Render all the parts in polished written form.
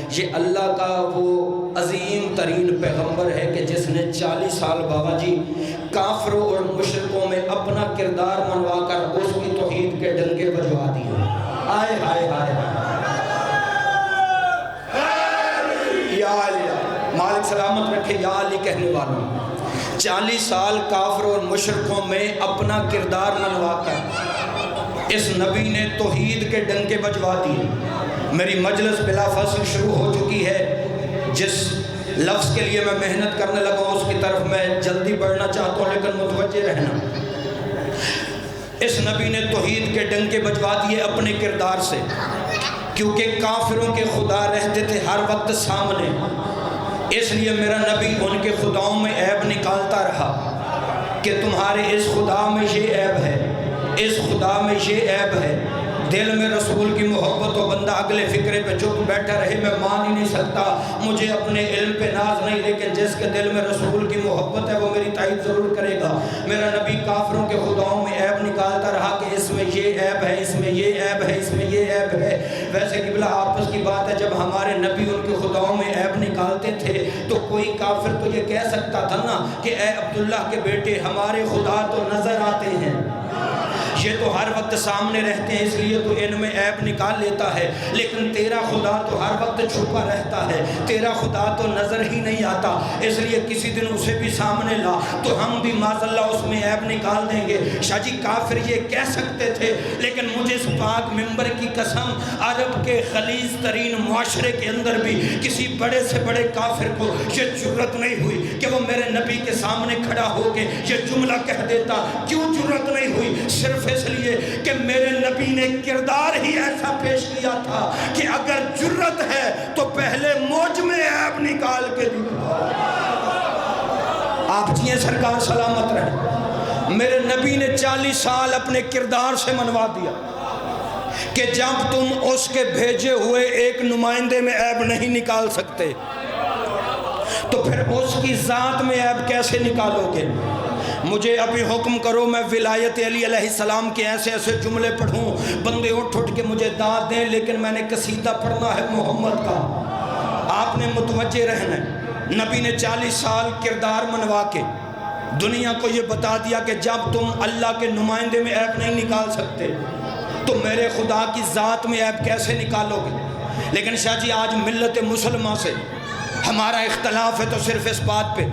یہ اللہ کا وہ عظیم ترین پیغمبر ہے کہ جس نے 40 سال بابا جی کافروں اور مشرکوں میں اپنا کردار منوا کر اس کی توحید کے ڈنکے بجوا دیے۔ آئے ہائے ہائے یا علی، مالک سلامت رکھے یا علی کہنے والوں، 40 سال کافروں اور مشرکوں میں اپنا کردار منوا کر اس نبی نے توحید کے ڈنکے بجوا دیے۔ میری مجلس بلا فصل شروع ہو چکی ہے، جس لفظ کے لیے میں محنت کرنے لگا ہوں اس کی طرف میں جلدی بڑھنا چاہتا ہوں، لیکن متوجہ رہنا۔ اس نبی نے توحید کے ڈنکے بجوا دیے اپنے کردار سے، کیونکہ کافروں کے خدا رہتے تھے ہر وقت سامنے، اس لیے میرا نبی ان کے خداؤں میں عیب نکالتا رہا کہ تمہارے اس خدا میں یہ عیب ہے، اس خدا میں یہ عیب ہے۔ دل میں رسول کی محبت و بندہ اگلے فکرے پہ چپ بیٹھا رہے، میں مان ہی نہیں سکتا، مجھے اپنے علم پہ ناز نہیں، لیکن جس کے دل میں رسول کی محبت ہے وہ میری تائید ضرور کرے گا۔ میرا نبی کافروں کے خداؤں میں عیب نکالتا رہا کہ اس میں یہ عیب ہے، اس میں یہ عیب ہے، اس میں یہ عیب ہے۔ ویسے قبلہ آپس کی بات ہے، جب ہمارے نبی ان کے خداؤں میں عیب نکالتے تھے تو کوئی کافر تو یہ کہہ سکتا تھا نا کہ اے عبداللہ کے بیٹے ہمارے خدا تو نظر آتے ہیں، یہ تو ہر وقت سامنے رہتے ہیں، اس لیے تو ان میں عیب نکال لیتا ہے، لیکن تیرا خدا تو ہر وقت چھپا رہتا ہے، تیرا خدا تو نظر ہی نہیں آتا، اس لیے کسی دن اسے بھی سامنے لا تو ہم بھی معاذ اللہ اس میں عیب نکال دیں گے۔ شاہ جی کافر یہ کہہ سکتے تھے، لیکن مجھے اس پاک منبر کی قسم، عرب کے غلیظ ترین معاشرے کے اندر بھی کسی بڑے سے بڑے کافر کو یہ جرت نہیں ہوئی کہ وہ میرے نبی کے سامنے کھڑا ہو کے یہ جملہ کہہ دیتا۔ کیوں جرت نہیں ہوئی؟ صرف اس لیے کہ میرے نبی نے کردار ہی ایسا پیش کیا تھا کہ اگر جرت ہے تو پہلے موج میں عیب نکال کے دکھاؤ۔ آپ جیئے سرکار سلامت رہے۔ میرے نبی نے 40 سال اپنے کردار سے منوا دیا کہ جب تم اس کے بھیجے ہوئے ایک نمائندے میں عیب نہیں نکال سکتے تو پھر اس کی ذات میں عیب کیسے نکالو گے؟ مجھے ابھی حکم کرو میں ولایت علی علیہ السلام کے ایسے ایسے جملے پڑھوں، بندے اٹھ کے مجھے داد دیں، لیکن میں نے قصیدہ پڑھنا ہے محمد کا، آپ نے متوجہ رہنا ہے۔ نبی نے 40 سال کردار منوا کے دنیا کو یہ بتا دیا کہ جب تم اللہ کے نمائندے میں عیب نہیں نکال سکتے تو میرے خدا کی ذات میں عیب کیسے نکالو گے؟ لیکن شاہ جی آج ملت مسلمہ سے ہمارا اختلاف ہے تو صرف اس بات پہ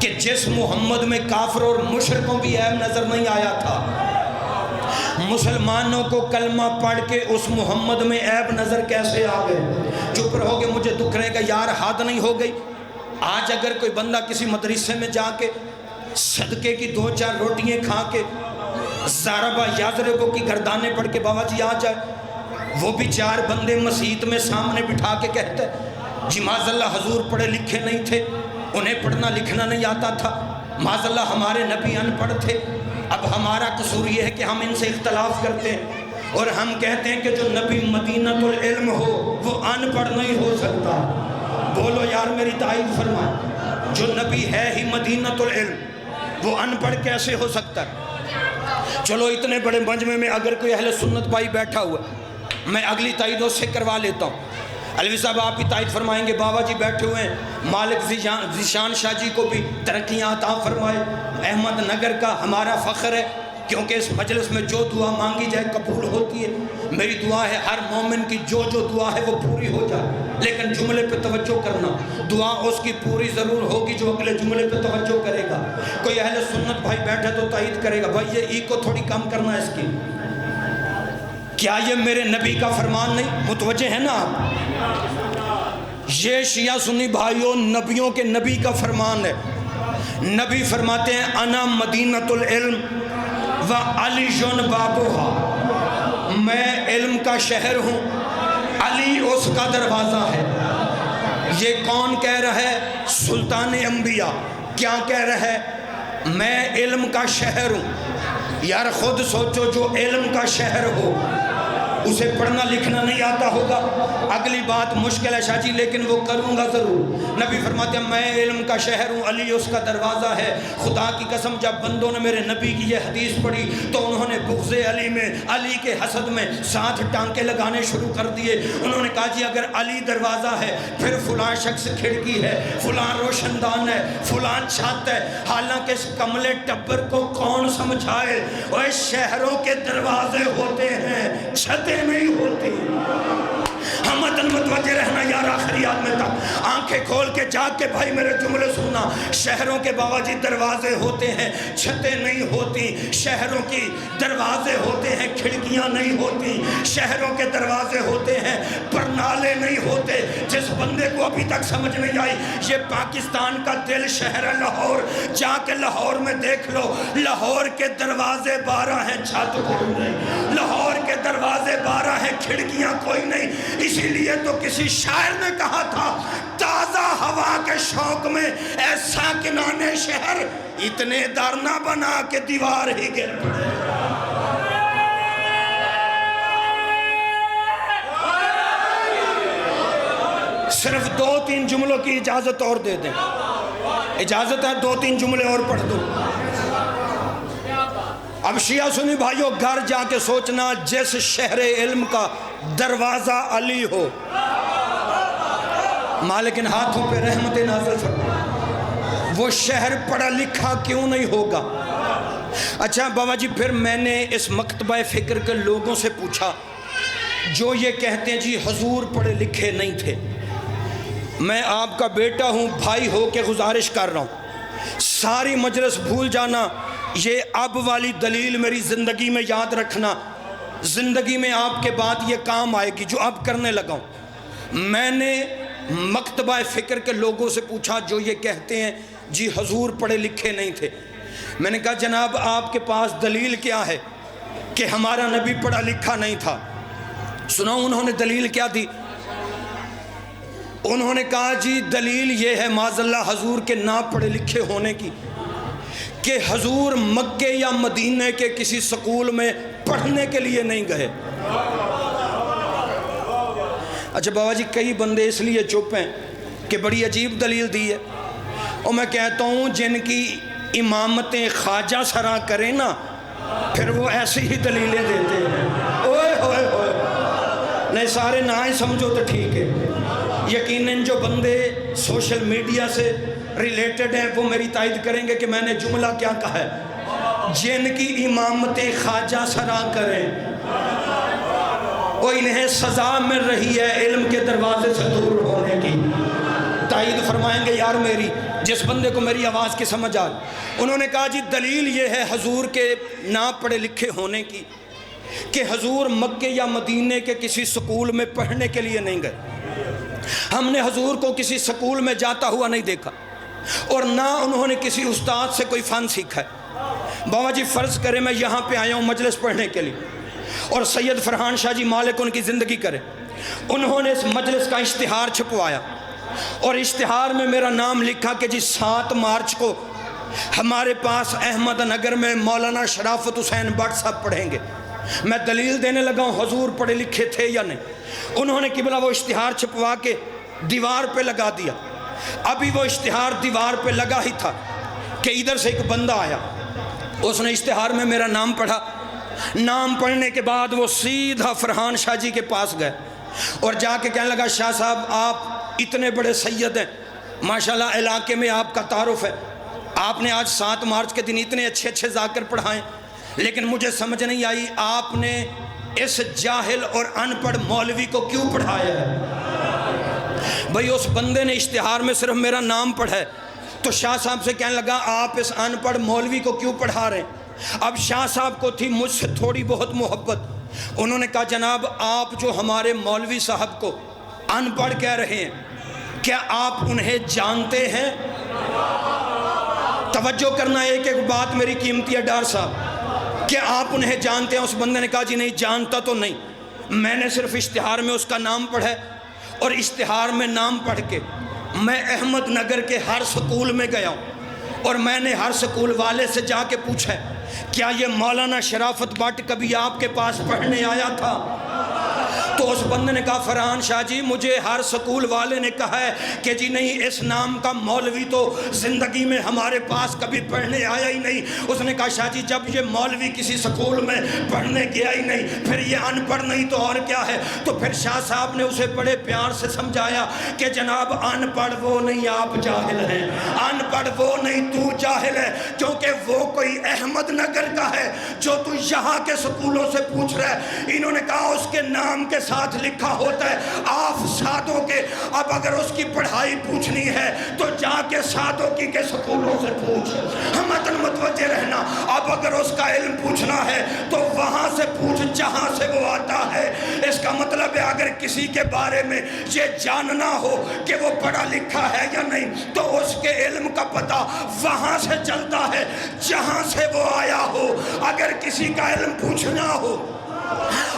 کہ جس محمد میں کافر اور مشرکوں بھی عیب نظر نہیں آیا تھا، مسلمانوں کو کلمہ پڑھ کے اس محمد میں عیب نظر کیسے آ گئے؟ چپ رہو گے مجھے دکھ رہے گا یار، حد نہیں ہو گئی؟ آج اگر کوئی بندہ کسی مدرسے میں جا کے صدقے کی 2-4 روٹیاں کھا کے ضربہ یضربو کی گردانے پڑھ کے بابا جی آ جائے، وہ بھی 4 بندے مسجد میں سامنے بٹھا کے کہتے ہیں جی معاذ اللہ حضور پڑھے لکھے نہیں تھے، انہیں پڑھنا لکھنا نہیں آتا تھا، معاذ اللہ ہمارے نبی ان پڑھ تھے۔ اب ہمارا قصور یہ ہے کہ ہم ان سے اختلاف کرتے ہیں اور ہم کہتے ہیں کہ جو نبی مدینۃ العلم ہو وہ ان پڑھ نہیں ہو سکتا۔ بولو یار میری تائید فرمائے، جو نبی ہے ہی مدینۃ العلم وہ ان پڑھ کیسے ہو سکتا ہے؟ چلو اتنے بڑے مجمع میں اگر کوئی اہل سنت بھائی بیٹھا ہوا، میں اگلی تائید اس سے کروا لیتا ہوں۔ علوی صاحب آپ بھی تائید فرمائیں گے، بابا جی بیٹھے ہوئے ہیں، مالک ذیشان شاہ جی کو بھی ترقیاں عطا فرمائے، احمد نگر کا ہمارا فخر ہے کیونکہ اس مجلس میں جو دعا مانگی جائے قبول ہوتی ہے۔ میری دعا ہے ہر مومن کی جو دعا ہے وہ پوری ہو جائے، لیکن جملے پہ توجہ کرنا، دعا اس کی پوری ضرور ہوگی جو اگلے جملے پہ توجہ کرے گا۔ کوئی اہل سنت بھائی بیٹھے تو تائید کرے گا، بھائی یہ ای کو تھوڑی کم کرنا ہے اس کی، کیا یہ میرے نبی کا فرمان نہیں؟ متوجہ ہے نا آپ؟ یہ شیعہ سنی بھائیوں نبیوں کے نبی کا فرمان ہے۔ نبی فرماتے ہیں انا مدینۃ العلم و علی بابوہا، میں علم کا شہر ہوں، علی اس کا دروازہ ہے۔ یہ کون کہہ رہا ہے؟ سلطان انبیاء۔ کیا کہہ رہا ہے؟ میں علم کا شہر ہوں۔ یار خود سوچو، جو علم کا شہر ہو اسے پڑھنا لکھنا نہیں آتا ہوگا، اگلی بات مشکل ہے شاہ جی لیکن وہ کروں گا ضرور۔ نبی فرماتے ہیں میں علم کا شہر ہوں، علی اس کا دروازہ ہے۔ خدا کی قسم جب بندوں نے میرے نبی کی یہ حدیث پڑھی تو انہوں نے بغض علی میں، علی کے حسد میں 7 ٹانکے لگانے شروع کر دیے۔ انہوں نے کہا جی اگر علی دروازہ ہے پھر فلاں شخص کھڑکی ہے، فلاں روشن دان ہے، فلاں چھت ہے، حالانکہ اس کملے ٹبر کو کون سمجھائے؟ وہ شہروں کے دروازے ہوتے ہیں، چھتیں نہیں ہوتی۔ ہمت متوجہ رہنا یار آخریات میں تک آنکھیں کھول کے جاگ کے بھائی میرے جملے سننا۔ شہروں کے باوجی دروازے ہوتے ہیں، چھتیں نہیں ہوتی۔ شہروں کی دروازے ہوتے ہیں، کھڑکیاں نہیں ہوتی۔ شہروں کے دروازے ہوتے ہیں، پرنالے نہیں ہوتے۔ جس بندے کو ابھی تک سمجھ نہیں آئی یہ پاکستان کا دل شہر ہے لاہور، جا کے لاہور میں دیکھ لو، لاہور کے دروازے 12 ہیں، چھت کوئی نہیں۔ لاہور کے دروازے 12 ہیں، کھڑکیاں کوئی نہیں۔ اسی لیے تو کسی شاعر نے کہا تھا تازہ ہوا کے شوق میں اے ساکنان شہر اتنے در نہ بنا کہ دیوار ہی گر پڑے۔ صرف 2-3 جملوں کی اجازت اور دے دیں، اجازت ہے 2-3 جملے اور پڑھ دو۔ اب شیعہ سنی بھائیو گھر جا کے سوچنا جس شہر علم کا دروازہ علی ہو مالکن ہاتھوں پہ رحمت نازل فرما، وہ شہر پڑھا لکھا کیوں نہیں ہوگا؟ اچھا بابا جی پھر میں نے اس مکتبہ فکر کے لوگوں سے پوچھا جو یہ کہتے ہیں جی حضور پڑھے لکھے نہیں تھے۔ میں آپ کا بیٹا ہوں، بھائی ہو کے گزارش کر رہا ہوں، ساری مجلس بھول جانا، یہ اب والی دلیل میری زندگی میں یاد رکھنا، زندگی میں آپ کے بعد یہ کام آئے گی جو اب کرنے لگا ہوں۔ میں نے مکتبہ فکر کے لوگوں سے پوچھا جو یہ کہتے ہیں جی حضور پڑھے لکھے نہیں تھے۔ میں نے کہا جناب آپ کے پاس دلیل کیا ہے کہ ہمارا نبی پڑھا لکھا نہیں تھا؟ سناؤ انہوں نے دلیل کیا دی؟ انہوں نے کہا جی دلیل یہ ہے معاذ اللہ حضور کے نہ پڑھے لکھے ہونے کی کہ حضور مکے یا مدینے کے کسی سکول میں پڑھنے کے لیے نہیں گئے۔ اچھا بابا جی کئی بندے اس لیے چپ ہیں کہ بڑی عجیب دلیل دی ہے، اور میں کہتا ہوں جن کی امامتیں خواجہ سرا کریں نا پھر وہ ایسی ہی دلیلیں دیتے ہیں۔ اوئے ہوئے ہوئے نہیں سارے نہ ہی سمجھو تو ٹھیک ہے۔ یقیناً جو بندے سوشل میڈیا سے ریلیٹڈ ہیں وہ میری تائید کریں گے کہ میں نے جملہ کیا کہا ہے، جن کی امامتیں خواجہ سرا کریں وہ انہیں سزا مل رہی ہے علم کے دروازے سے دور ہونے کی۔ تائید فرمائیں گے یار میری جس بندے کو میری آواز کی سمجھ آ رہی۔ انہوں نے کہا جی دلیل یہ ہے حضور کے نہ پڑھے لکھے ہونے کی کہ حضور مکے یا مدینے کے کسی سکول میں پڑھنے کے لیے نہیں گئے۔ ہم نے حضور کو کسی سکول میں جاتا ہوا نہیں دیکھا اور نہ انہوں نے کسی استاد سے کوئی فن سیکھا ہے۔ بابا جی فرض کرے میں یہاں پہ آیا ہوں مجلس پڑھنے کے لیے اور سید فرحان شاہ جی مالک ان کی زندگی کرے، انہوں نے اس مجلس کا اشتہار چھپوایا اور اشتہار میں میرا نام لکھا کہ جی 7 مارچ کو ہمارے پاس احمد نگر میں مولانا شرافت حسین بٹ صاحب پڑھیں گے۔ میں دلیل دینے لگا ہوں حضور پڑھے لکھے تھے یا نہیں۔ انہوں نے قبلہ وہ اشتہار چھپوا کے دیوار پہ لگا دیا۔ ابھی وہ اشتہار دیوار پہ لگا ہی تھا کہ ادھر سے ایک بندہ آیا، اس نے اشتہار میں میرا نام پڑھا۔ نام پڑھنے کے بعد وہ سیدھا فرحان شاہ جی کے پاس گئے اور جا کے کہنے لگا شاہ صاحب آپ اتنے بڑے سید ہیں، ماشاءاللہ علاقے میں آپ کا تعارف ہے، آپ نے آج 7 مارچ کے دن اتنے اچھے اچھے ذاکر پڑھائیں، لیکن مجھے سمجھ نہیں آئی آپ نے اس جاہل اور ان پڑھ مولوی کو کیوں پڑھایا ہے؟ بھئی اس بندے نے اشتہار میں صرف میرا نام پڑھا ہے، تو شاہ صاحب سے کہنے لگا آپ اس ان پڑھ مولوی کو کیوں پڑھا رہے ہیں؟ اب شاہ صاحب کو تھی مجھ سے تھوڑی بہت محبت، انہوں نے کہا جناب آپ جو ہمارے مولوی صاحب کو ان پڑھ کہہ رہے ہیں کیا آپ انہیں جانتے ہیں؟ توجہ کرنا ایک ایک بات میری قیمتی ہے ڈار صاحب، کیا آپ انہیں جانتے ہیں؟ اس بندے نے کہا جی نہیں جانتا تو نہیں، میں نے صرف اشتہار میں اس کا نام پڑھا ہے اور اشتہار میں نام پڑھ کے میں احمد نگر کے ہر سکول میں گیا ہوں اور میں نے ہر سکول والے سے جا کے پوچھا ہے کیا یہ مولانا شرافت بٹ کبھی آپ کے پاس پڑھنے آیا تھا؟ تو اس بندے نے کہا فرحان شاہ جی مجھے ہر سکول والے نے کہا ہے کہ جی نہیں اس نام کا مولوی تو زندگی میں ہمارے پاس کبھی پڑھنے آیا ہی نہیں. اس نے کہا شاہ جی جب یہ مولوی کسی سکول میں پڑھنے گیا ہی نہیں پھر یہ ان پڑھ نہیں تو اور کیا ہے. تو پھر شاہ صاحب نے اسے بڑے پیار سے سمجھایا کہ جناب ان پڑھ وہ نہیں آپ جاہل ہیں, ان پڑھ وہ نہیں تو جاہل ہے, کیونکہ وہ کوئی احمد نگر کا ہے جو تو یہاں کے سکولوں سے پوچھ رہا ہے. انہوں نے کہا اس کے نام کے ساتھ لکھا ہوتا ہے آف سادوں کے, اب اگر اس کی پڑھائی پوچھنی ہے تو جا کے سادوں کی کے سکولوں سے پوچھ. ہم متوجہ رہنا, اب اگر اس کا علم پوچھنا ہے تو وہاں سے پوچھ جہاں سے وہ آتا ہے. اس کا مطلب ہے اگر کسی کے بارے میں یہ جاننا ہو کہ وہ پڑھا لکھا ہے یا نہیں تو اس کے علم کا پتہ وہاں سے چلتا ہے جہاں سے وہ آیا ہو. اگر کسی کا علم پوچھنا ہو,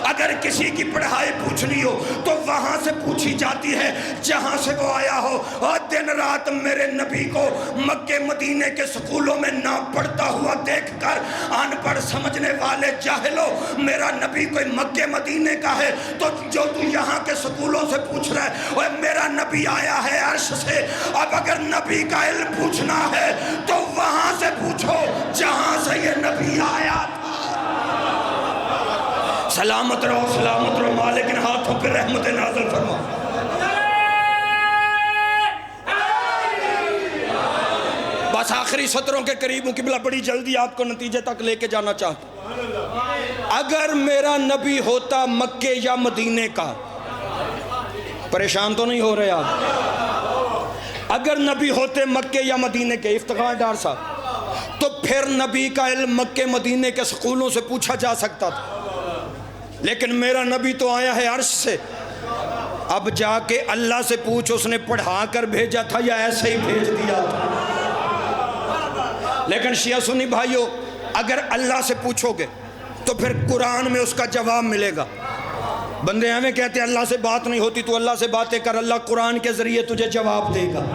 اگر کسی کی پڑھائی پوچھنی ہو تو وہاں سے پوچھی جاتی ہے جہاں سے وہ آیا ہو. اور دن رات میرے نبی کو مکے مدینے کے سکولوں میں نہ پڑھتا ہوا دیکھ کر ان پڑھ سمجھنے والے جاہلو, میرا نبی کوئی مکے مدینے کا ہے تو جو تو یہاں کے سکولوں سے پوچھ رہا ہے اور میرا نبی آیا ہے عرش سے. اب اگر نبی کا علم پوچھنا ہے تو وہاں سے پوچھو جہاں سے یہ نبی آیا تھا. سلامت رہو مالک ان ہاتھوں پہ رحمت نازل فرما. بس آخری سطروں کے قریب ہوں قبلہ, بڑی جلدی آپ کو نتیجے تک لے کے جانا چاہتا ہوں. اگر میرا نبی ہوتا مکے یا مدینے کا, پریشان تو نہیں ہو رہے آپ, اگر نبی ہوتے مکے یا مدینے کے, افتخار ڈار صاحب, تو پھر نبی کا علم مکے مدینے کے سکولوں سے پوچھا جا سکتا تھا. لیکن میرا نبی تو آیا ہے عرش سے, اب جا کے اللہ سے پوچھ اس نے پڑھا کر بھیجا تھا یا ایسے ہی بھیج دیا تھا. لیکن شیعہ سنی بھائیو, اگر اللہ سے پوچھو گے تو پھر قرآن میں اس کا جواب ملے گا. بندے ہمیں کہتے ہیں اللہ سے بات نہیں ہوتی, تو اللہ سے باتیں کر, اللہ قرآن کے ذریعے تجھے جواب دے گا.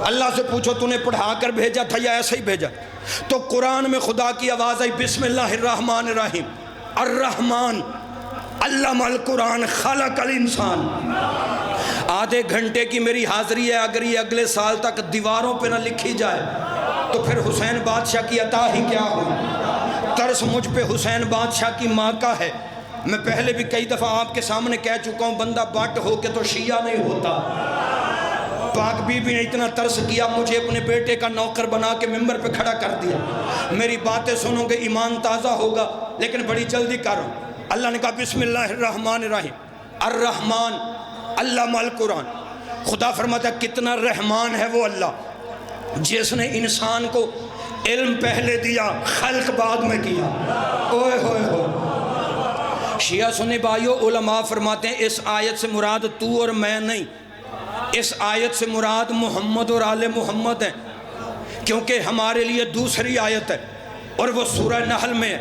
اللہ سے پوچھو تو نے پڑھا کر بھیجا تھا یا ایسے ہی بھیجا. تو قرآن میں خدا کی آواز آئی بسم اللہ الرحمن الرحیم, الرحمن علم القرآن خلق الانسان. آدھے گھنٹے کی میری حاضری ہے, اگر یہ اگلے سال تک دیواروں پہ نہ لکھی جائے تو پھر حسین بادشاہ کی عطا ہی کیا ہوئی. ترس مجھ پہ حسین بادشاہ کی ماں کا ہے. میں پہلے بھی کئی دفعہ آپ کے سامنے کہہ چکا ہوں, بندہ بٹ ہو کے تو شیعہ نہیں ہوتا. پاک بی بی نے اتنا ترس کیا, مجھے اپنے بیٹے کا نوکر بنا کے ممبر پہ کھڑا کر دیا. میری باتیں سنو گے ایمان تازہ ہوگا, لیکن بڑی جلدی کرو. اللہ نے کہا بسم اللہ الرحمن الرحیم, الرحمن علم القرآن. خدا فرماتا ہے کتنا رحمان ہے وہ اللہ جس نے انسان کو علم پہلے دیا, خلق بعد میں کیا. اوئے ہوئے ہوئے. شیعہ سنی بھائیو, علماء فرماتے ہیں اس آیت سے مراد تو اور میں نہیں, اس آیت سے مراد محمد اور آل محمد ہیں, کیونکہ ہمارے لیے دوسری آیت ہے اور وہ سورہ نحل میں ہے.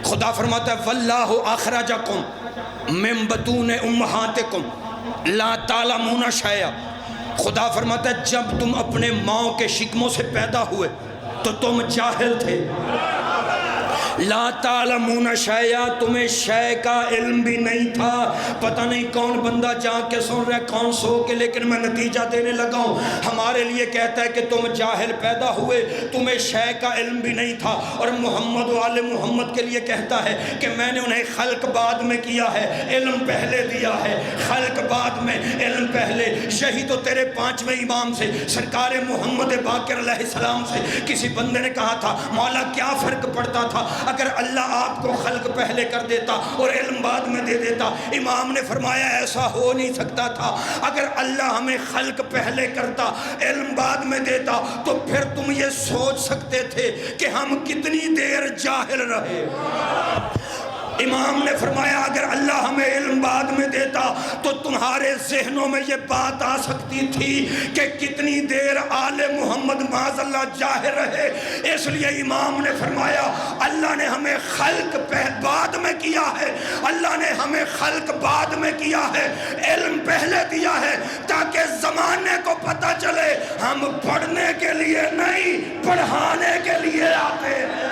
خدا فرماتا ہے واللہ اخرجکم من بطون امہاتکم لا تعلمون شیئا. خدا فرماتا ہے جب تم اپنے ماں کے شکموں سے پیدا ہوئے تو تم جاہل تھے. لا تعلمون شیئا, تمہیں شے کا علم بھی نہیں تھا. پتہ نہیں کون بندہ جا کے سن رہا ہے, کون سو کے, لیکن میں نتیجہ دینے لگا ہوں. ہمارے لیے کہتا ہے کہ تم جاہل پیدا ہوئے, تمہیں شے کا علم بھی نہیں تھا. اور محمد و آل محمد کے لیے کہتا ہے کہ میں نے انہیں خلق بعد میں کیا ہے, علم پہلے دیا ہے. خلق بعد میں, علم پہلے. یہی تو تیرے پانچویں امام سے سرکار محمد باقر علیہ السلام سے کسی بندے نے کہا تھا مولا کیا فرق پڑتا تھا اگر اللہ آپ کو خلق پہلے کر دیتا اور علم بعد میں دے دیتا. امام نے فرمایا ایسا ہو نہیں سکتا تھا. اگر اللہ ہمیں خلق پہلے کرتا علم بعد میں دیتا تو پھر تم یہ سوچ سکتے تھے کہ ہم کتنی دیر جاہل رہے. امام نے فرمایا اگر اللہ ہمیں علم بعد میں دیتا تو تمہارے ذہنوں میں یہ بات آ سکتی تھی کہ کتنی دیر آل محمد معاذ اللہ جاہل رہے. اس لیے امام نے فرمایا اللہ نے ہمیں خلق بعد میں کیا ہے, اللہ نے ہمیں خلق بعد میں کیا ہے, علم پہلے دیا ہے تاکہ زمانے کو پتہ چلے ہم پڑھنے کے لیے نہیں پڑھانے کے لیے آتے ہیں.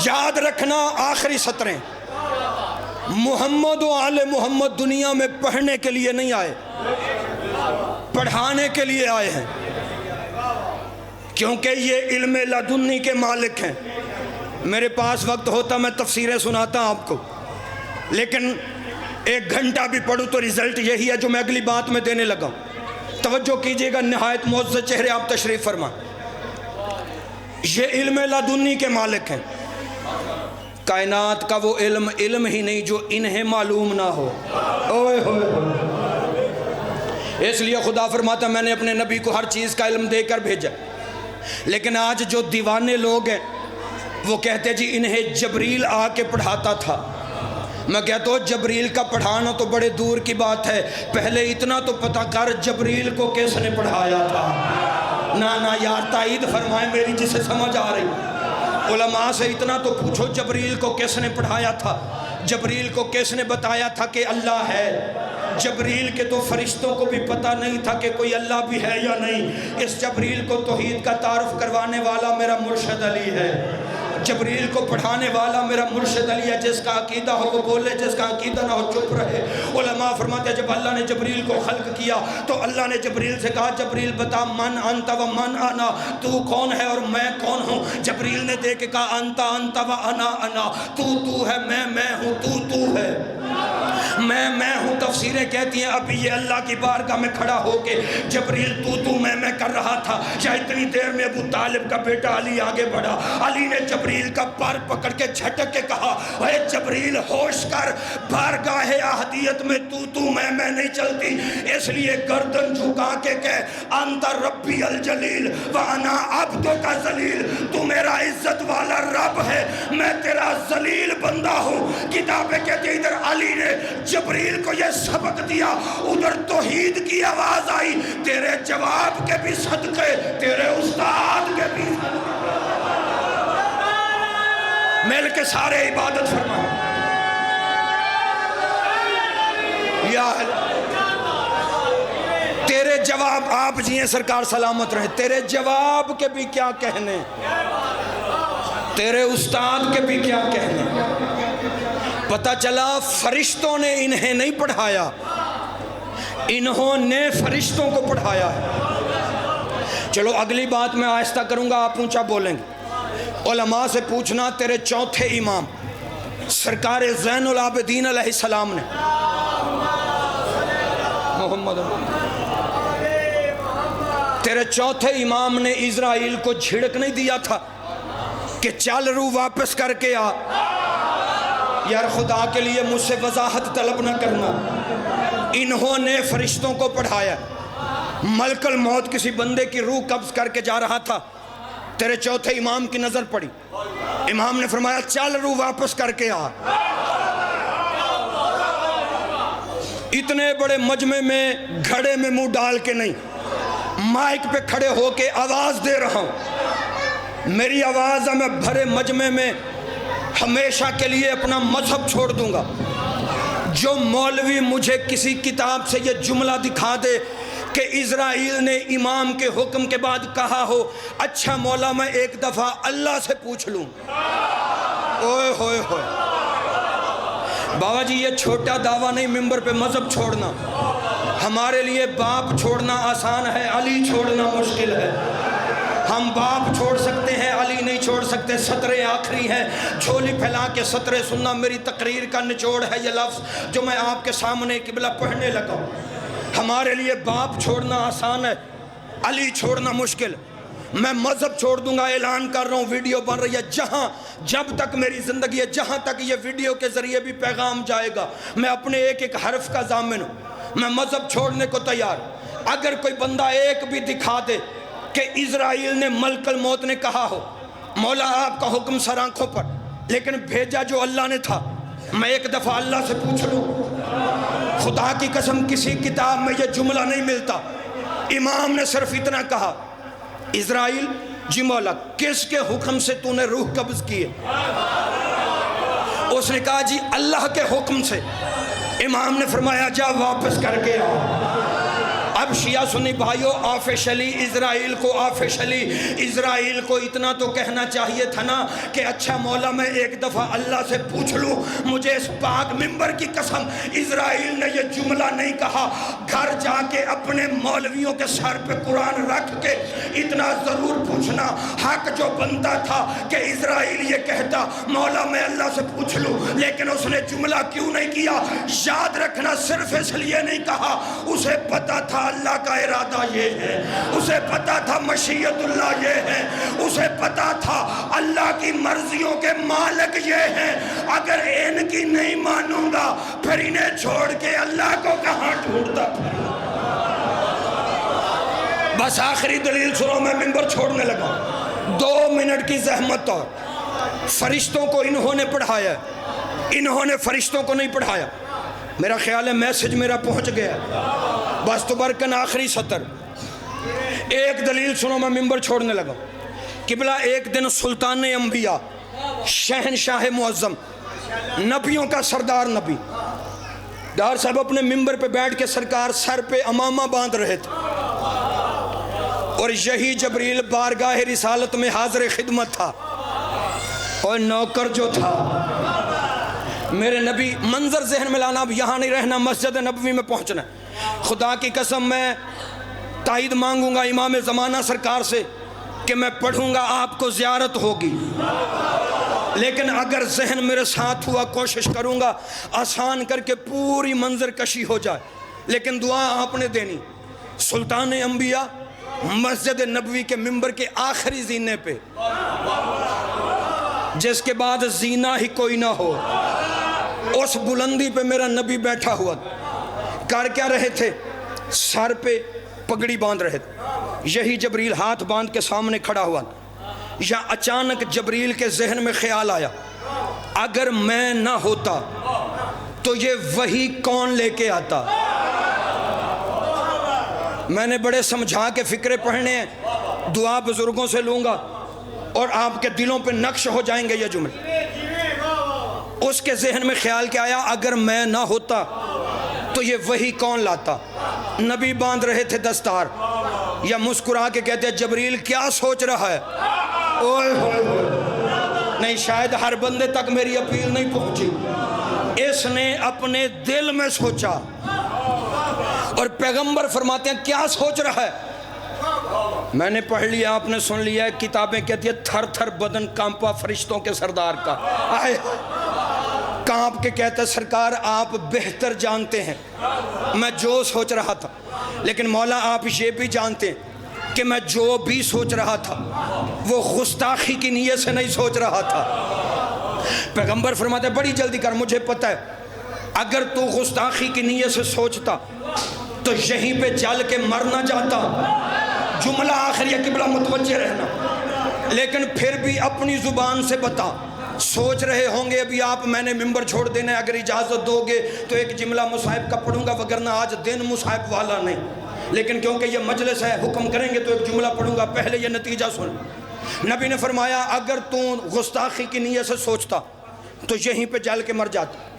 یاد رکھنا آخری سطریں، محمد و آل محمد دنیا میں پڑھنے کے لیے نہیں آئے، پڑھانے کے لیے آئے ہیں، کیونکہ یہ علم لدنی کے مالک ہیں۔ میرے پاس وقت ہوتا میں تفسیریں سناتا آپ کو، لیکن 1 گھنٹہ بھی پڑھوں تو رزلٹ یہی ہے جو میں اگلی بات میں دینے لگا ہوں۔ توجہ کیجئے گا، نہایت معزز چہرے آپ تشریف فرما۔ یہ علم لدنی کے مالک ہیں، کائنات کا وہ علم ہی نہیں جو انہیں معلوم نہ ہو۔ اوئے ہوئے ہوئے، اس لیے خدا فرماتا میں نے اپنے نبی کو ہر چیز کا علم دے کر بھیجا، لیکن آج جو دیوانے لوگ ہیں وہ کہتے جی انہیں جبریل آ کے پڑھاتا تھا۔ میں کہتا ہوں جبریل کا پڑھانا تو بڑے دور کی بات ہے، پہلے اتنا تو پتہ کر جبریل کو کس نے پڑھایا تھا۔ نا یار تائید فرمائے میری جسے سمجھ آ رہی، علماء سے اتنا تو پوچھو جبریل کو کس نے پڑھایا تھا، جبریل کو کس نے بتایا تھا کہ اللہ ہے۔ جبریل کے تو فرشتوں کو بھی پتہ نہیں تھا کہ کوئی اللہ بھی ہے یا نہیں۔ اس جبریل کو توحید کا تعارف کروانے والا میرا مرشد علی ہے، جبریل کو پڑھانے والا میرا مرشد علی ہے، جس کا عقیدہ ہو وہ بولے، جس کا عقیدہ نہ ہو چپ رہے۔ علماء فرماتے ہیں جب اللہ نے جبریل کو خلق کیا تو اللہ نے جبریل سے کہا جبریل بتا من انت و من انا، تو کون ہے اور میں کون ہوں؟ جبریل نے دیکھ کے کہا انت انت و انا انا، تو ہے، میں ہوں، تو ہے، میں ہوں۔ تفسیریں کہتی ہیں ابھی یہ اللہ کی بارگاہ میں کھڑا ہو کے جبریل تو میں کر رہا تھا، یا اتنی دیر میں ابو طالب کا بیٹا علی آگے بڑھا، علی نے جبریل کا پار پکڑ کے جھٹک کے کہا اے جبریل ہوش کر، بارگاہ احدیت میں تو میں نہیں چلتی، اس لیے گردن جھکا کے کہہ انت ربی الجلیل وانا عبدک ذلیل، تو میرا عزت والا رب ہے، میں تیرا ذلیل بندہ ہوں۔ کتابیں کہتی ہیں ادھر علی نے جبریل کو یہ سبق دیا، ادھر توحید کی آواز آئی، تیرے جواب کے بھی صدقے، تیرے استاد کے بھی صدقے، مل کے سارے عبادت فرمائیں یا تیرے جواب، آپ جیئے سرکار سلامت رہے، تیرے جواب کے بھی کیا کہنے، تیرے استاد کے بھی کیا کہنے۔ پتہ چلا فرشتوں نے انہیں نہیں پڑھایا، انہوں نے فرشتوں کو پڑھایا ہے۔ چلو اگلی بات میں آہستہ کروں گا، آپ اونچا بولیں گے۔ علماء سے پوچھنا تیرے چوتھے امام سرکار زین العابدین علیہ السلام نے محمد تیرے چوتھے امام نے اسرائیل کو جھڑک نہیں دیا تھا کہ چل رو واپس کر کے آ؟ یار خدا کے لیے مجھ سے وضاحت طلب نہ کرنا، انہوں نے فرشتوں کو پڑھایا۔ ملک الموت کسی بندے کی روح قبض کر کے جا رہا تھا، تیرے چوتھے امام کی نظر پڑی، امام نے فرمایا چل روح واپس کر کے آ۔ اتنے بڑے مجمع میں گھڑے میں منہ ڈال کے نہیں، مائک پہ کھڑے ہو کے آواز دے رہا ہوں، میری آواز ہے، میں بھرے مجمع میں ہمیشہ کے لیے اپنا مذہب چھوڑ دوں گا۔ جو مولوی مجھے کسی کتاب سے یہ جملہ دکھا دے کہ اسرائیل نے امام کے حکم کے بعد کہا ہو اچھا مولا میں ایک دفعہ اللہ سے پوچھ لوں، اوئے ہوئے ہوئے، بابا جی یہ چھوٹا دعویٰ نہیں ممبر پہ مذہب چھوڑنا، ہمارے لیے باپ چھوڑنا آسان ہے، علی چھوڑنا مشکل ہے۔ ہم باپ چھوڑ سکتے ہیں، علی نہیں چھوڑ سکتے، سطریں آخری ہیں، جھولی پھیلا کے سطریں سننا میری تقریر کا نچوڑ ہے۔ یہ لفظ جو میں آپ کے سامنے قبلہ پڑھنے لگا ہوں، ہمارے لیے باپ چھوڑنا آسان ہے، علی چھوڑنا مشکل۔ میں مذہب چھوڑ دوں گا، اعلان کر رہا ہوں، ویڈیو بن رہی ہے، جہاں جب تک میری زندگی ہے، جہاں تک یہ ویڈیو کے ذریعے بھی پیغام جائے گا، میں اپنے ایک ایک حرف کا ضامن ہوں، میں مذہب چھوڑنے کو تیار۔ اگر کوئی بندہ ایک بھی دکھا دے کہ اسرائیل نے ملک الموت نے کہا ہو مولا آپ کا حکم سر آنکھوں پر، لیکن بھیجا جو اللہ نے تھا، میں ایک دفعہ اللہ سے پوچھ لوں، خدا کی قسم کسی کتاب میں یہ جملہ نہیں ملتا۔ امام نے صرف اتنا کہا اسرائیل جی مولا کس کے حکم سے تو نے روح قبض کی ہے؟ اس نے کہا جی اللہ کے حکم سے۔ امام نے فرمایا جا واپس کر کے آ۔ اب شیعہ سنی بھائیوں آفیشلی اسرائیل کو اتنا تو کہنا چاہیے تھا نا کہ اچھا مولا میں ایک دفعہ اللہ سے پوچھ لوں، مجھے اس پاک منبر کی قسم اسرائیل نے یہ جملہ نہیں کہا، گھر جا کے اپنے مولویوں کے سر پہ قرآن رکھ کے اتنا ضرور پوچھنا، حق جو بنتا تھا کہ اسرائیل یہ کہتا مولا میں اللہ سے پوچھ لوں، لیکن اس نے جملہ کیوں نہیں کیا؟ یاد رکھنا صرف اس لیے نہیں کہا، اسے پتا تھا اللہ کا ارادہ یہ ہے، اسے پتا تھا مشیت اللہ یہ ہے، اسے پتا تھا اللہ کی مرضیوں کے مالک یہ ہیں، اگر ان کی نہیں مانوں گا پھر انہیں چھوڑ کے اللہ کو کہاں ڈھونڈتا پھر؟ بس آخری دلیل سنو، میں منبر چھوڑنے لگا، 2 منٹ کی زحمت اور فرشتوں کو انہوں نے پڑھایا، انہوں نے فرشتوں کو نہیں پڑھایا۔ میرا خیال ہے میسج میرا پہنچ گیا، بس تو برکن آخری سطر۔ ایک دلیل سنو، میں منبر چھوڑنے لگا۔ قبلہ ایک دن سلطان انبیاء، شہنشاہ معظم، نبیوں کا سردار نبی ڈار صاحب اپنے منبر پہ بیٹھ کے سرکار سر پہ امامہ باندھ رہے تھے، اور یہی جبریل بارگاہ رسالت میں حاضر خدمت تھا، اور نوکر جو تھا میرے نبی، منظر ذہن میں لانا، اب یہاں نہیں رہنا، مسجد نبوی میں پہنچنا ہے۔ خدا کی قسم میں تائید مانگوں گا امام زمانہ سرکار سے کہ میں پڑھوں گا، آپ کو زیارت ہوگی، لیکن اگر ذہن میرے ساتھ ہوا کوشش کروں گا آسان کر کے پوری منظر کشی ہو جائے، لیکن دعا آپ نے دینی۔ سلطان انبیاء مسجد نبوی کے منبر کے آخری زینے پہ، جس کے بعد زینہ ہی کوئی نہ ہو، اس بلندی پہ میرا نبی بیٹھا ہوا، کر کیا رہے تھے؟ سر پہ پگڑی باندھ رہے تھے، یہی جبریل ہاتھ باندھ کے سامنے کھڑا ہوا، یا اچانک جبریل کے ذہن میں خیال آیا اگر میں نہ ہوتا تو یہ وحی کون لے کے آتا؟ میں نے بڑے سمجھا کے فکرے پڑھنے ہیں، دعا بزرگوں سے لوں گا اور آپ کے دلوں پہ نقش ہو جائیں گے یہ جملے۔ اس کے ذہن میں خیال کیا آیا اگر میں نہ ہوتا تو یہ وحی کون لاتا؟ نبی باندھ رہے تھے دستار، یا مسکرا کے کہتے ہیں جبریل کیا سوچ رہا ہے؟ اوئے ہوئے ہوئے، نہیں شاید ہر بندے تک میری اپیل نہیں پہنچی، اس نے اپنے دل میں سوچا، اور پیغمبر فرماتے ہیں کیا سوچ رہا ہے؟ میں نے پڑھ لیا، آپ نے سن لیا، کتابیں کہتی ہیں تھر تھر بدن کانپا فرشتوں کے سردار کا، آئے کانپ کے کہتا ہے سرکار آپ بہتر جانتے ہیں میں جو سوچ رہا تھا، لیکن مولا آپ یہ بھی جانتے ہیں کہ میں جو بھی سوچ رہا تھا وہ گستاخی کی نیت سے نہیں سوچ رہا تھا۔ پیغمبر فرماتے ہیں بڑی جلدی کر، مجھے پتہ ہے اگر تو گستاخی کی نیت سے سوچتا تو یہیں پہ جل کے مر نہ جاتا۔ جملہ آخری قبلہ متوجہ رہنا، لیکن پھر بھی اپنی زبان سے بتا، سوچ رہے ہوں گے ابھی آپ میں نے منبر چھوڑ دینا ہے، اگر اجازت دو گے تو ایک جملہ مصاحب کا پڑھوں گا، وگرنہ آج دن مصاحب والا نہیں، لیکن کیونکہ یہ مجلس ہے حکم کریں گے تو ایک جملہ پڑھوں گا، پہلے یہ نتیجہ سن۔ نبی نے فرمایا اگر تو گستاخی کی نیت سے سوچتا تو یہیں پہ جل کے مر جاتا،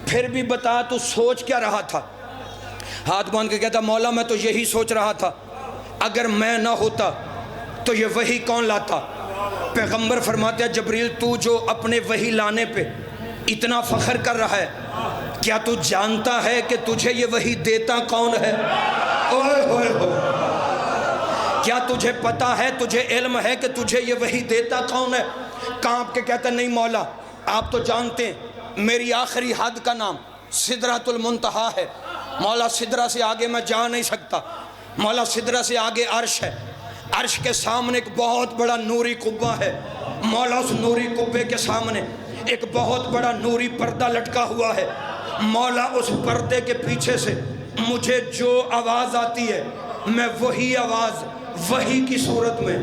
پھر بھی بتا تو سوچ کیا رہا تھا؟ ہاتھ باندھ کے کہتا مولا میں تو یہی سوچ رہا تھا اگر میں نہ ہوتا تو یہ وحی کون لاتا؟ پیغمبر فرماتے ہیں جبریل تو جو اپنے وحی لانے پہ اتنا فخر کر رہا ہے، کیا تو جانتا ہے کہ تجھے یہ وحی دیتا کون ہے؟ اوئے ہوئے ہوئے، کیا تجھے پتا ہے، تجھے علم ہے کہ تجھے یہ وحی دیتا کون ہے؟ کانپ کے کہتا نہیں مولا آپ تو جانتے ہیں میری آخری حد کا نام سدرۃ المنتہا ہے، مولا سدرہ سے آگے میں جا نہیں سکتا، مولا سدرہ سے آگے عرش ہے، عرش کے سامنے ایک بہت بڑا نوری قبہ ہے، مولا اس نوری قبے کے سامنے ایک بہت بڑا نوری پردہ لٹکا ہوا ہے، مولا اس پردے کے پیچھے سے مجھے جو آواز آتی ہے میں وہی آواز وحی کی صورت میں،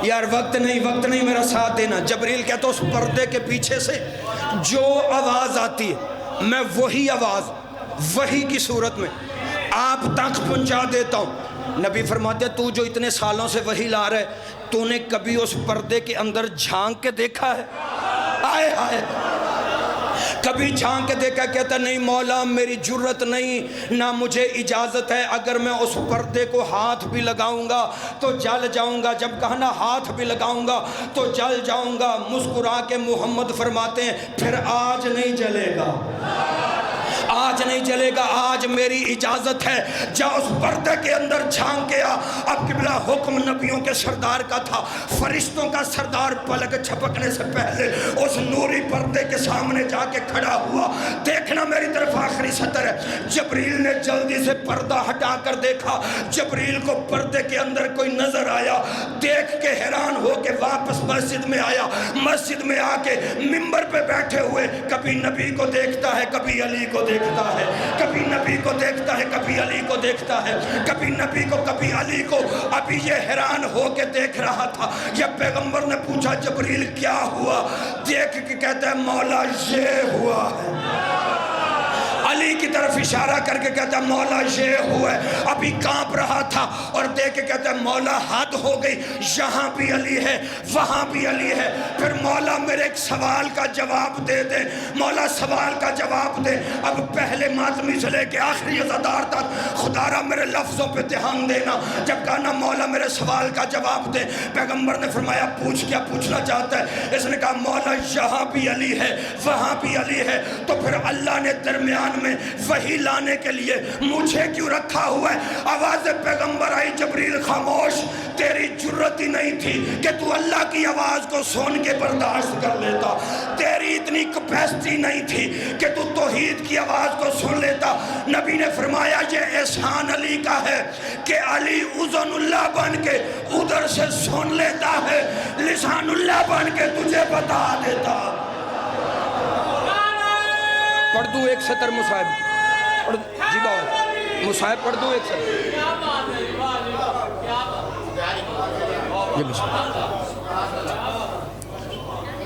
یار وقت نہیں میرا ساتھ دینا، جبریل کہتا اس پردے کے پیچھے سے جو آواز آتی ہے میں وہی آواز وحی کی صورت میں آپ تک پہنچا دیتا ہوں۔ نبی فرماتے ہیں تو جو اتنے سالوں سے وحی لا رہے تو نے کبھی اس پردے کے اندر جھانک کے دیکھا ہے؟ آئے آئے کبھی جھانک کے دیکھا، کہتا نہیں مولا میری جرت نہیں، نہ مجھے اجازت ہے، اگر میں اس پردے کو ہاتھ بھی لگاؤں گا تو جل جاؤں گا۔ جب کہا نا ہاتھ بھی لگاؤں گا تو جل جاؤں گا، مسکرا کے محمد فرماتے ہیں پھر آج نہیں جلے گا، آج نہیں جلے گا، آج میری اجازت ہے، جا اس پردے کے اندر جھانک کے آ۔ اب قبلہ حکم نبیوں کے سردار کا تھا، فرشتوں کا سردار پلک چھپکنے سے پہلے اس نوری پردے کے سامنے جا کے کھڑا ہوا۔ دیکھنا میری طرف آخری سطر ہے، جبریل نے جلدی سے پردہ ہٹا کر دیکھا، جبریل کو پردے کے اندر کوئی نظر آیا، دیکھ کے حیران ہو کے واپس مسجد میں آیا، مسجد میں آ کے ممبر پہ بیٹھے ہوئے کبھی نبی کو دیکھتا ہے، کبھی علی کو دیکھتا ہے، کبھی نبی کو دیکھتا ہے، کبھی علی کو دیکھتا ہے، کبھی نبی کو کبھی علی کو۔ ابھی یہ حیران ہو کے دیکھ رہا تھا، یہ پیغمبر نے پوچھا جبریل کیا ہوا؟ دیکھ کے کہتا ہے مولا یہ ہوا ہے، علی کی طرف اشارہ کر کے کہتا ہے مولا یہ ہوا ہے۔ ابھی کانپ رہا تھا اور دیکھ کے کہتا ہے مولا حد ہو گئی، یہاں بھی علی ہے وہاں بھی علی ہے۔ پھر مولا میرے ایک سوال کا جواب دے دے، مولا سوال کا جواب دے۔ اب پہلے ماتمی سے لے کے آخری عزادار تک خدا را میرے لفظوں پہ دھیان دینا۔ جب کہا نا مولا میرے سوال کا جواب دے، پیغمبر نے فرمایا پوچھ، کیا پوچھنا چاہتا ہے؟ اس نے کہا مولا یہاں بھی علی ہے وہاں بھی علی ہے، تو پھر اللہ نے درمیان میں وحی لانے کے لیے مجھے کیوں رکھا ہوا ہے؟ آواز پیغمبر آئی، جبریل خاموش، تیری جرت ہی نہیں تھی کہ تو اللہ کی آواز کو سن کے برداشت کر لیتا، تیری اتنی کیپیسٹی نہیں تھی کہ تو توحید کی آواز کو سن لیتا۔ نبی نے فرمایا یہ احسان علی کا ہے کہ علی اذن اللہ بن کے ادھر سے سن لیتا ہے، لسان اللہ بن کے تجھے بتا دیتا۔ پڑھ دوں ایک سطر مصاحب، جی بابا مصاحب پڑھ دوں ایک سطر۔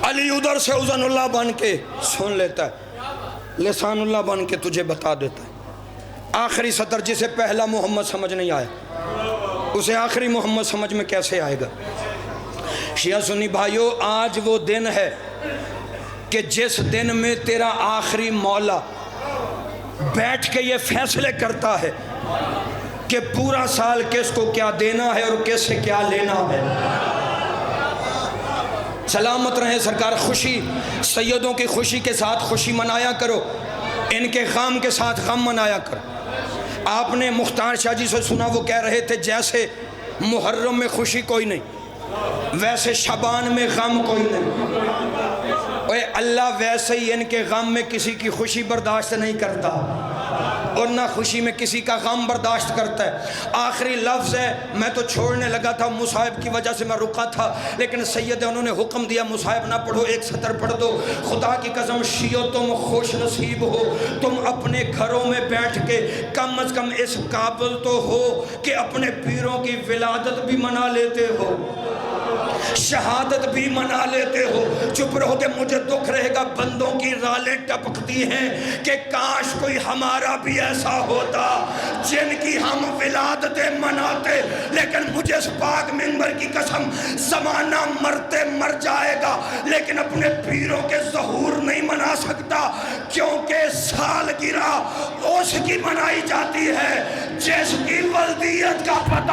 علی ادھر سے اذن اللہ بن کے سن لیتا ہے، لسان اللہ بن کے تجھے بتا دیتا ہے۔ آخری سطر جسے پہلا محمد سمجھ نہیں آیا اسے آخری محمد سمجھ میں کیسے آئے گا؟ شیعہ سنی بھائیو، آج وہ دن ہے کہ جس دن میں تیرا آخری مولا بیٹھ کے یہ فیصلے کرتا ہے کہ پورا سال کس کو کیا دینا ہے اور کس سے کیا لینا ہے۔ سلامت رہیں سرکار، خوشی سیدوں کی خوشی کے ساتھ خوشی منایا کرو، ان کے غم کے ساتھ غم منایا کرو۔ آپ نے مختار شاہ جی سے سنا، وہ کہہ رہے تھے جیسے محرم میں خوشی کوئی نہیں ویسے شعبان میں غم کوئی نہیں، اے اللہ ویسے ہی ان کے غم میں کسی کی خوشی برداشت نہیں کرتا اور نہ خوشی میں کسی کا غم برداشت کرتا ہے۔ آخری لفظ ہے، میں تو چھوڑنے لگا تھا، مصاحب کی وجہ سے میں رکا تھا، لیکن سید انہوں نے حکم دیا مصاحب نہ پڑھو، ایک سطر پڑھ دو۔ خدا کی قسم شیعو تم خوش نصیب ہو، تم اپنے گھروں میں بیٹھ کے کم از کم اس قابل تو ہو کہ اپنے پیروں کی ولادت بھی منا لیتے ہو، شہادت بھی منا لیتے ہو۔ چپ رہو کہ مجھے دکھ رہے گا، بندوں کی رالیں ٹپکتی ہیں کہ کاش کوئی ہمارا بھی ایسا ہوتا جن کی ہم ولادتیں مناتے، لیکن مجھے اس پاک منبر کی قسم زمانہ مرتے مر جائے گا لیکن اپنے پیروں کے ظہور نہیں منا سکتا، کیونکہ سالگرہ اس کی منائی جاتی ہے جس کی ولدیت کا پتہ